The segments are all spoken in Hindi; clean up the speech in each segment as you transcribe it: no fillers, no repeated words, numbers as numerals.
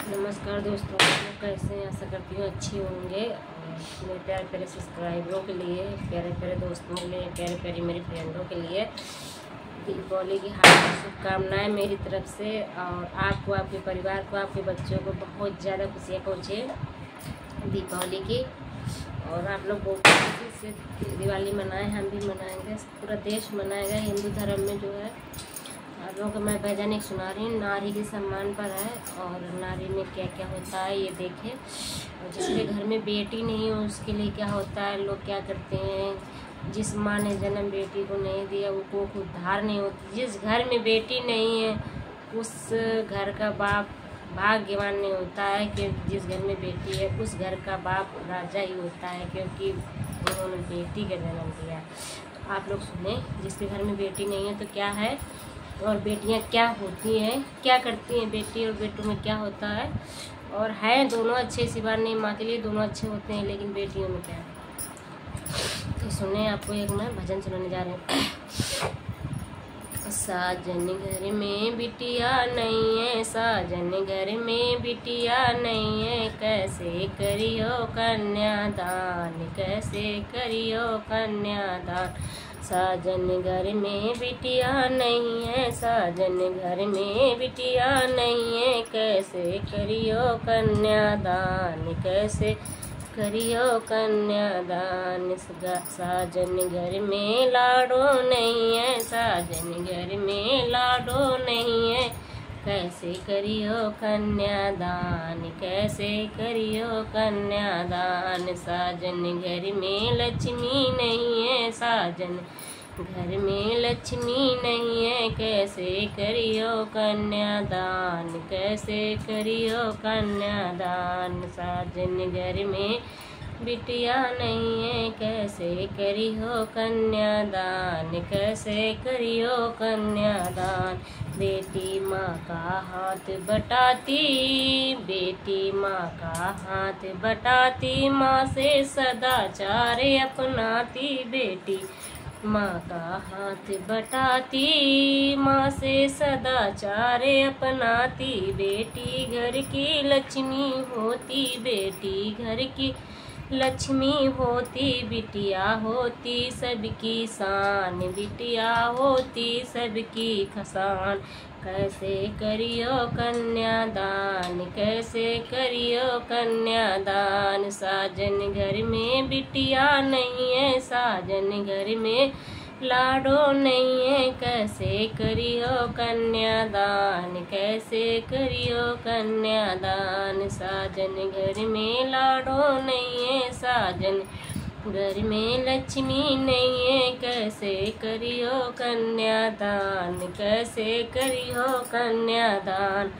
नमस्कार दोस्तों, आप लोग कैसे हैं? आशा करती हूँ अच्छी होंगे। और मेरे प्यारे प्यारे सब्सक्राइबरों के लिए, प्यारे प्यारे दोस्तों के लिए, प्यारे प्यारे मेरी फ्रेंडों के लिए दीपावली की हार्दिक शुभकामनाएं मेरी तरफ से। और आपको, आपके परिवार को, आपके बच्चों को बहुत ज़्यादा खुशियाँ पहुँचे दीपावली की। और आप लोग बहुत खुशी से दिवाली मनाएं, हम भी मनाएंगे, पूरा देश मनाएगा। हिंदू धर्म में जो है आप लोगों को मैं वैज्ञानिक सुना रही हूँ, नारी के सम्मान पर है। और नारी में क्या क्या होता है ये देखें। और जिसके घर में बेटी नहीं हो उसके लिए क्या होता है, लोग क्या करते हैं। जिस माँ ने जन्म बेटी को नहीं दिया वो कोख उद्धार नहीं होती। जिस घर में बेटी नहीं है उस घर का बाप भाग्यवान नहीं होता है, कि जिस घर में बेटी है उस घर का बाप राजा ही होता है, क्योंकि उन्होंने बेटी का जन्म दिया। तो आप लोग सुने, जिसके घर में बेटी नहीं है तो क्या है, और बेटियां क्या होती हैं, क्या करती हैं बेटी और बेटों में क्या होता है। और हैं दोनों अच्छे, इसी बार नहीं, माँ के लिए दोनों अच्छे होते हैं, लेकिन बेटियों में क्या है तो सुने। आपको एक मैं भजन सुनाने जा रहे हैं। साजन घर में बिटिया नहीं है, साजन घर में बिटिया नहीं है, कैसे करियो कन्यादान, कैसे करियो कन्यादान। साजन घर में बिटिया नहीं है, साजन घर में बिटिया नहीं है, कैसे करियो कन्यादान, कैसे करियो कन्यादान। साजन घर में लाडो नहीं है, साजन घर में लाडो नहीं है, कैसे करियो कन्यादान, कैसे करियो कन्यादान। साजन घर में लक्ष्मी नहीं है, साजन घर में लक्ष्मी नहीं है, कैसे करियो कन्यादान, कैसे करियो कन्यादान। साजन घर में बिटिया नहीं है, कैसे करियो कन्यादान, कैसे करियो कन्यादान। बेटी माँ का हाथ बटाती, बेटी माँ का हाथ बटाती, माँ से सदाचार अपनाती। बेटी माँ का हाथ बटाती, माँ से सदाचार अपनाती। बेटी घर की लक्ष्मी होती, बेटी घर की लक्ष्मी होती। बिटिया होती सबकी शान, बिटिया होती सबकी खसान। कैसे करियो कन्यादान, कैसे करियो कन्यादान। साजन घर में बिटिया नहीं है, साजन घर में लाडो नहीं है, कैसे करियो कन्यादान, कैसे करियो कन्यादान। साजन घर में लाडो नहीं है, साजन घर में लक्ष्मी नहीं है, कैसे करियो कन्यादान, कैसे करियो कन्यादान।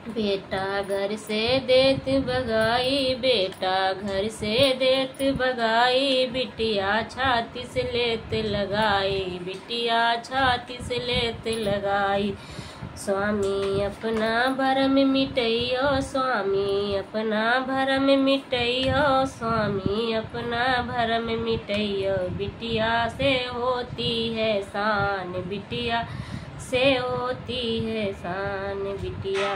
बेटा घर से देत बगाई, बेटा घर से देत बगाई, बिटिया छाती से लेत लगाई, बिटिया छाती से लेत लगाई। स्वामी अपना भरम मिटैयो, स्वामी अपना भरम मिटैयो, स्वामी अपना भरम मिटैयो। बिटिया से होती है शान, बिटिया से होती है शान। बिटिया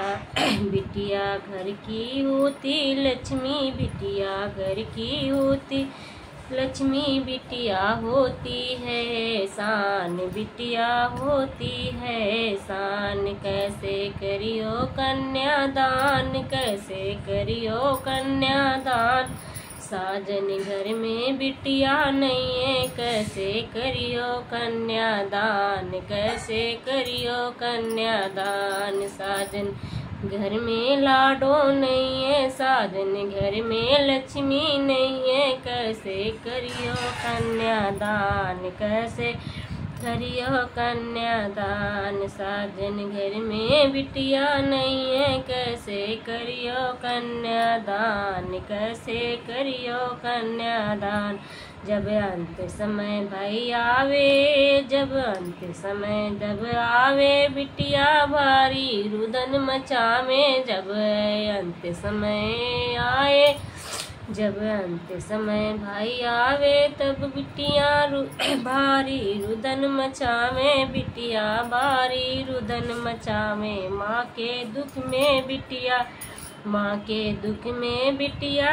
बिटिया घर की होती लक्ष्मी, बिटिया घर की होती लक्ष्मी। बिटिया होती है शान, बिटिया होती है शान। कैसे करियो कन्यादान, कैसे करियो कन्यादान। साजन घर में बिटिया नहीं है, कैसे करियो कन्यादान, कैसे करियो कन्यादान। साजन घर में लाडो नहीं है, साजन घर में लक्ष्मी नहीं है, कैसे करियो कन्यादान, कैसे करियो कन्यादान। साजन घर में बिटिया नहीं है, कैसे करियो कन्यादान, कैसे करियो कन्यादान। जब अंत समय भाई आवे, जब अंत समय जब आवे, बिटिया भारी रुदन मचावे। जब अंत समय आए जब अंत समय भाई आवे तब बिटिया भारी रुदन मचावे, बिटिया भारी रुदन मचावे। माँ के दुख में बिटिया, माँ के दुख में बिटिया,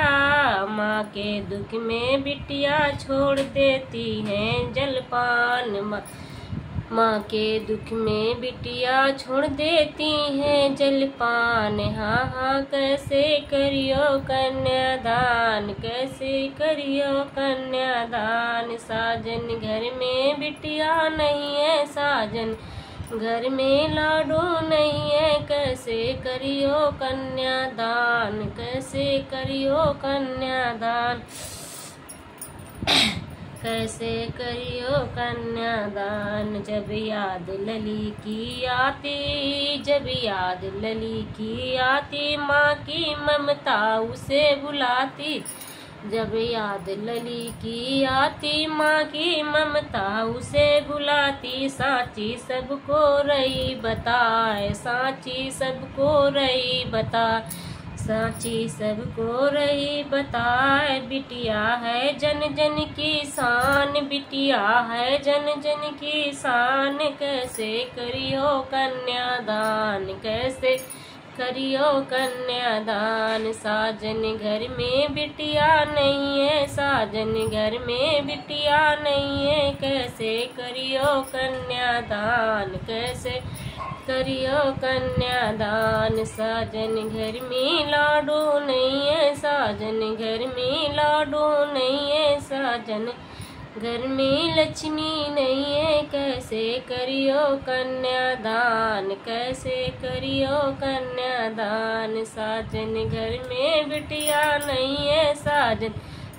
माँ के दुख में बिटिया छोड़ देती हैं जलपान। माँ के दुख में बिटिया छोड़ देती हैं जलपान। हाँ हाँ कैसे करियो कन्यादान, कैसे करियो कन्यादान। साजन घर में बिटिया नहीं है, साजन घर में लाडो नहीं है, कैसे करियो कन्यादान, कैसे करियो कन्यादान, कैसे करियो कन्यादान। जब याद लली की आती, जब याद लली की आती, माँ की ममता उसे बुलाती। जब याद लली की आती, माँ की ममता उसे बुलाती। सांची सबको रही बताए, सांची सबको रही बता, सांची सबको रही बताए। बिटिया है जन जन की शान, बिटिया है जन जन की शान। कैसे करियो कन्यादान, कैसे करियो कन्यादान। साजन घर में बिटिया नहीं है, साजन घर में बिटिया नहीं है, कैसे करियो कन्यादान, कैसे करियो कन्यादान। साजन घर में लाडो नहीं है, साजन घर में लाडो नहीं है, साजन घर में लक्ष्मी नहीं है, कैसे करियो कन्यादान, कैसे करियो कन्यादान। साजन घर में बिटिया नहीं है, साजन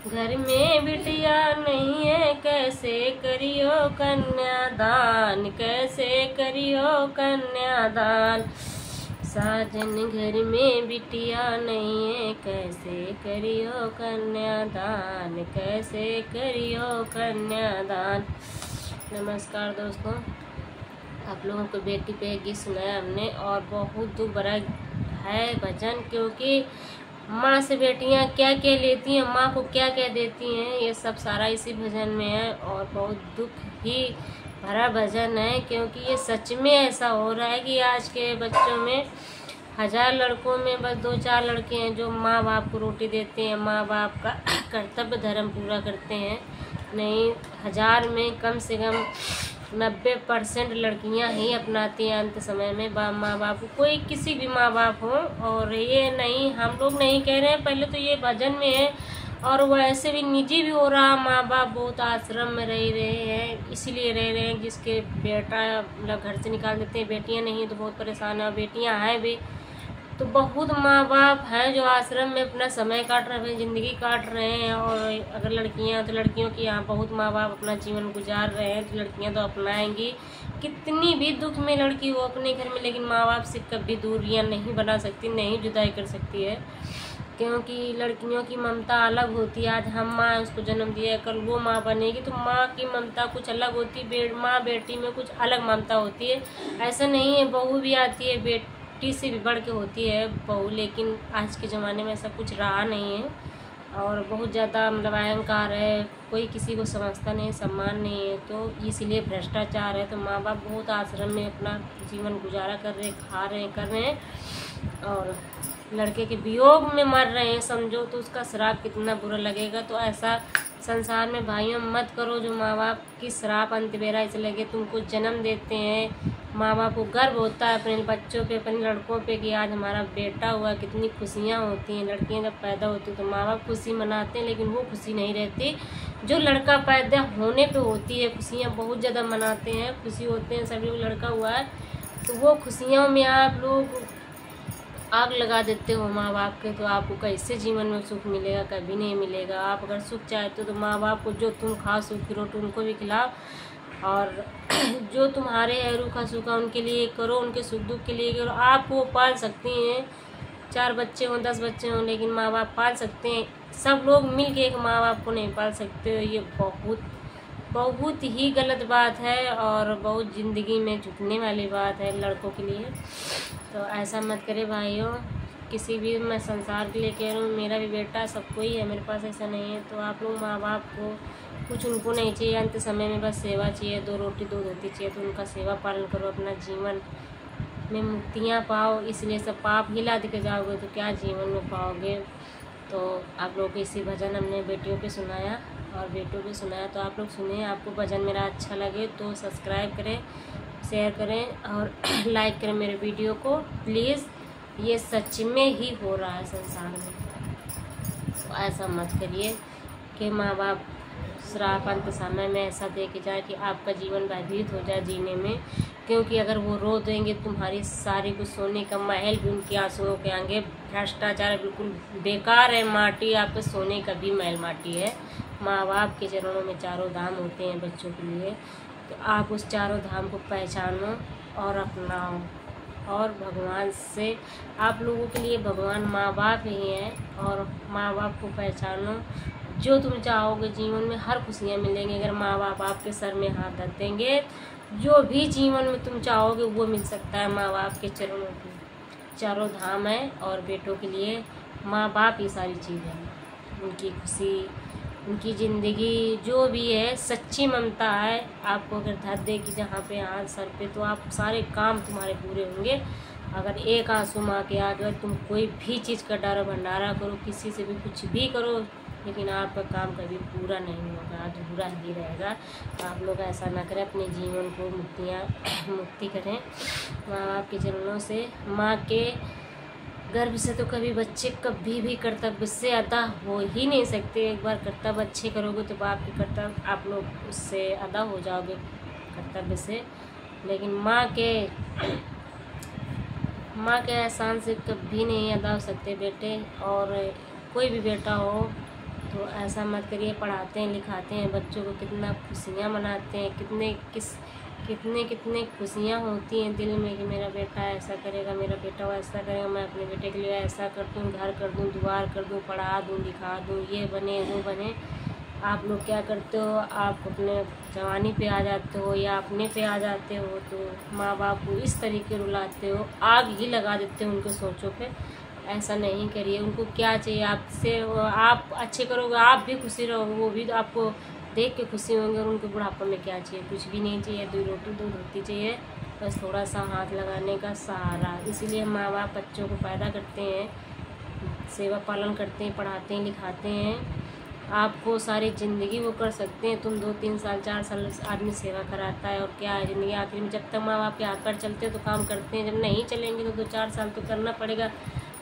घर में बिटिया नहीं है, कैसे करियो कन्यादान, कैसे करियो कन्यादान। साजन घर में बिटिया नहीं है, कैसे करियो कन्यादान, कैसे करियो कन्यादान। नमस्कार दोस्तों, आप लोगों को बेटी पे गीत सुनाया हमने और बहुत दुख भरा है भजन, क्योंकि माँ से बेटियाँ क्या क्या लेती हैं, माँ को क्या क्या देती हैं, ये सब सारा इसी भजन में है। और बहुत दुख ही भरा भजन है, क्योंकि ये सच में ऐसा हो रहा है कि आज के बच्चों में 1000 लड़कों में बस 2-4 लड़के हैं जो माँ बाप को रोटी देते हैं, माँ बाप का कर्तव्य धर्म पूरा करते हैं। नहीं, 1000 में कम से कम 90% लड़कियां ही अपनाती हैं अंत समय में माँ बाप को, कोई किसी भी माँ बाप हो। और ये नहीं, हम लोग नहीं कह रहे हैं, पहले तो ये भजन में है और वो ऐसे भी निजी भी हो रहा। माँ बाप बहुत आश्रम में रह रहे हैं, इसीलिए रह रहे हैं जिसके बेटा मतलब घर से निकाल देते हैं, बेटियां नहीं तो बहुत परेशान है, बेटियां हैं भी तो बहुत माँ बाप हैं जो आश्रम में अपना समय काट रहे हैं, ज़िंदगी काट रहे हैं। और अगर लड़कियां तो लड़कियों की यहाँ बहुत माँ बाप अपना जीवन गुजार रहे हैं, तो लड़कियां तो अपनाएंगी। कितनी भी दुख में लड़की हो अपने घर में, लेकिन माँ बाप से कभी दूरियां नहीं बना सकती, नहीं जुदाई कर सकती है, क्योंकि लड़कियों की ममता अलग होती है। आज हम माँ उसको जन्म दिया, कल वो माँ बनेगी तो माँ की ममता कुछ अलग होती है, माँ बेटी में कुछ अलग ममता होती है। ऐसा नहीं है बहू भी आती है, बेटी से भी बढ़ के होती है बहू, लेकिन आज के ज़माने में ऐसा कुछ रहा नहीं है और बहुत ज़्यादा मतलब अहंकार है, कोई किसी को समझता नहीं, सम्मान नहीं है, तो इसीलिए भ्रष्टाचार है। तो माँ बाप बहुत आश्रम में अपना जीवन गुजारा कर रहे, खा रहे, कर रहे हैं और लड़के के वियोग में मर रहे हैं, समझो तो उसका श्राप कितना बुरा लगेगा। तो ऐसा संसार में भाइयों मत करो, जो माँ बाप की श्राप अंत बेरा ऐसे लगे। तुमको जन्म देते हैं, माँ बाप को गर्व होता है अपने बच्चों पे, अपने लड़कों पे कि आज हमारा बेटा हुआ, कितनी खुशियाँ होती हैं। लड़कियाँ जब पैदा होती तो माँ बाप खुशी मनाते हैं, लेकिन वो खुशी नहीं रहती जो लड़का पैदा होने पे होती है। खुशियाँ बहुत ज़्यादा मनाते हैं, खुशी होते हैं सभी लोग लड़का हुआ है, तो वो खुशियों में आप लोग आग लगा देते हो माँ बाप के, तो आपको कैसे जीवन में सुख मिलेगा? कभी नहीं मिलेगा। आप अगर सुख चाहते हो तो माँ बाप को जो तुम खाओ सूखी रोटी उनको भी खिलाओ, और जो तुम्हारे है रूखा सूखा उनके लिए करो, उनके सुख दुख के लिए करो। आप वो पाल सकती हैं, 4 बच्चे हों 10 बच्चे हों, लेकिन माँ बाप पाल सकते हैं। सब लोग मिल के एक माँ बाप को नहीं पाल सकते हो, ये बहुत ही गलत बात है और बहुत ज़िंदगी में झुकने वाली बात है लड़कों के लिए। तो ऐसा मत करे भाइयों, किसी भी मैं संसार के लिए कह रही हूँ, मेरा भी बेटा सबको ही है, मेरे पास ऐसा नहीं है। तो आप लोग माँ बाप को कुछ उनको नहीं चाहिए, अंत समय में बस सेवा चाहिए, 2 रोटी 2 धोती चाहिए। तो उनका सेवा पालन करो, अपना जीवन में मुक्तियाँ पाओ। इसलिए सब पाप हिला के जाओगे तो क्या जीवन में पाओगे। तो आप लोग को इसी भजन हमने बेटियों पे सुनाया और बेटों पे सुनाया, तो आप लोग सुनिए। आपको भजन मेरा अच्छा लगे तो सब्सक्राइब करें, शेयर करें और लाइक करें मेरे वीडियो को प्लीज़। ये सच में ही हो रहा है संसार में, तो ऐसा मत करिए कि माँ बाप श्राप अंत समय में ऐसा दे के जाए कि आपका जीवन व्यतीत हो जाए जीने में। क्योंकि अगर वो रो देंगे तुम्हारी सारी कुछ सोने का महल भी उनके आंसुओं के आगे भ्रष्टाचार बिल्कुल बेकार है, माटी आपके सोने का भी महल माटी है। माँ बाप के चरणों में 4 धाम होते हैं बच्चों के लिए, तो आप उस 4 धाम को पहचानो और अपनाओ। और भगवान से आप लोगों के लिए भगवान माँ बाप ही हैं, और माँ बाप को पहचानो। जो तुम चाहोगे जीवन में हर खुशियाँ मिलेंगी अगर माँ बाप आपके सर में हाथ रख देंगे। जो भी जीवन में तुम चाहोगे वो मिल सकता है माँ बाप के चरणों में। 4 धाम है और बेटों के लिए माँ बाप ही सारी चीज़ है। उनकी खुशी, उनकी ज़िंदगी जो भी है, सच्ची ममता है। आपको अगर धर देगी जहाँ पे हाथ सर पे, तो आप सारे काम तुम्हारे पूरे होंगे। अगर एक आंसू माँ के आ गए, तुम कोई भी चीज़ का डर भंडारा करो, किसी से भी कुछ भी करो, लेकिन आपका काम कभी पूरा नहीं होगा, अधूरा ही रहेगा। आप लोग ऐसा ना करें, अपने जीवन को मुक्ति करें माँ बाप के चरणों से। माँ के गर्भ से तो कभी बच्चे कभी भी कर्तव्य से अदा हो ही नहीं सकते। एक बार कर्तव्य अच्छे करोगे तो बाप के कर्तव्य आप लोग उससे अदा हो जाओगे कर्तव्य से। लेकिन माँ के एहसान से कभी नहीं अदा हो सकते बेटे। और कोई भी बेटा हो तो ऐसा मत करिए। पढ़ाते हैं लिखाते हैं बच्चों को, कितना खुशियाँ मनाते हैं, कितने खुशियाँ होती हैं दिल में कि मेरा बेटा ऐसा करेगा, मेरा बेटा वैसा करेगा, मैं अपने बेटे के लिए ऐसा कर दूँ, घर कर दूँ, द्वार कर दूँ, पढ़ा दूँ, लिखा दूँ, ये बने वो बने। आप लोग क्या करते हो, आप अपने जवानी पे आ जाते हो या अपने पे आ जाते हो तो माँ बाप को इस तरीके रुलाते हो, आग ही लगा देते हो उनके सोचों पे। ऐसा नहीं करिए। उनको क्या चाहिए आपसे, आप अच्छे करोगे आप भी खुशी रहोगे, वो भी आपको देख के खुशी होंगे। और उनको बुढ़ापा में क्या चाहिए, कुछ भी नहीं चाहिए, 2 रोटी 2 धोती चाहिए, बस थोड़ा सा हाथ लगाने का सहारा। इसीलिए माँ बाप बच्चों को पैदा करते हैं, सेवा पालन करते हैं, पढ़ाते हैं लिखाते हैं। आपको सारी ज़िंदगी वो कर सकते हैं। तुम 2-3 साल 4 साल आदमी सेवा कराता है और क्या है ज़िंदगी आखिर में। जब तक माँ बाप के हाथ पर चलते हैं तो काम करते हैं, जब नहीं चलेंगे तो 2-4 साल तो करना पड़ेगा।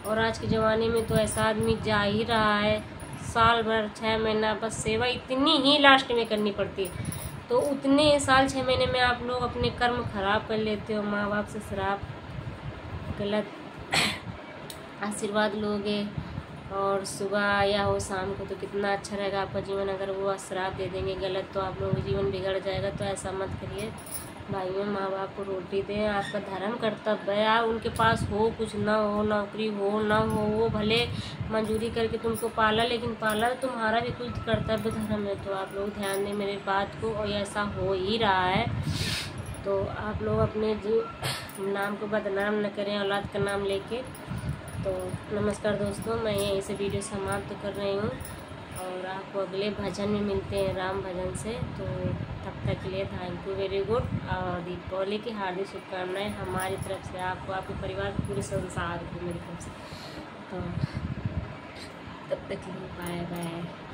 और आज के ज़माने में तो ऐसा आदमी जा ही रहा है, साल भर 6 महीना बस सेवा इतनी ही लास्ट में करनी पड़ती है। तो उतने साल 6 महीने में आप लोग अपने कर्म खराब कर लेते हो। माँ बाप से श्राप गलत आशीर्वाद लोगे और सुबह या हो शाम को तो कितना अच्छा रहेगा आपका जीवन। अगर वो श्राप दे देंगे गलत तो आप लोगों का जीवन बिगड़ जाएगा। तो ऐसा मत करिए भाइयों। माँ बाप को रोटी दें, आपका धर्म कर्तव्य है। आप उनके पास हो कुछ ना हो, नौकरी हो ना हो, वो भले मंजूरी करके तुमको पाला, लेकिन पाला तुम्हारा भी कुछ कर्तव्य धर्म है। तो आप लोग ध्यान दें मेरी बात को, और ऐसा हो ही रहा है। तो आप लोग अपने नाम को बदनाम न करें औलाद का नाम लेके। तो नमस्कार दोस्तों, मैं यहीं से वीडियो समाप्त कर रही हूँ और आपको अगले भजन में मिलते हैं राम भजन से। तो तब तक के लिए थैंक यू वेरी गुड। और दीपावली की हार्दिक शुभकामनाएं हमारी तरफ से आपको, आपके परिवार को, पूरे संसार को मेरी तरफ से। तो तब तक के लिए बाय बाय।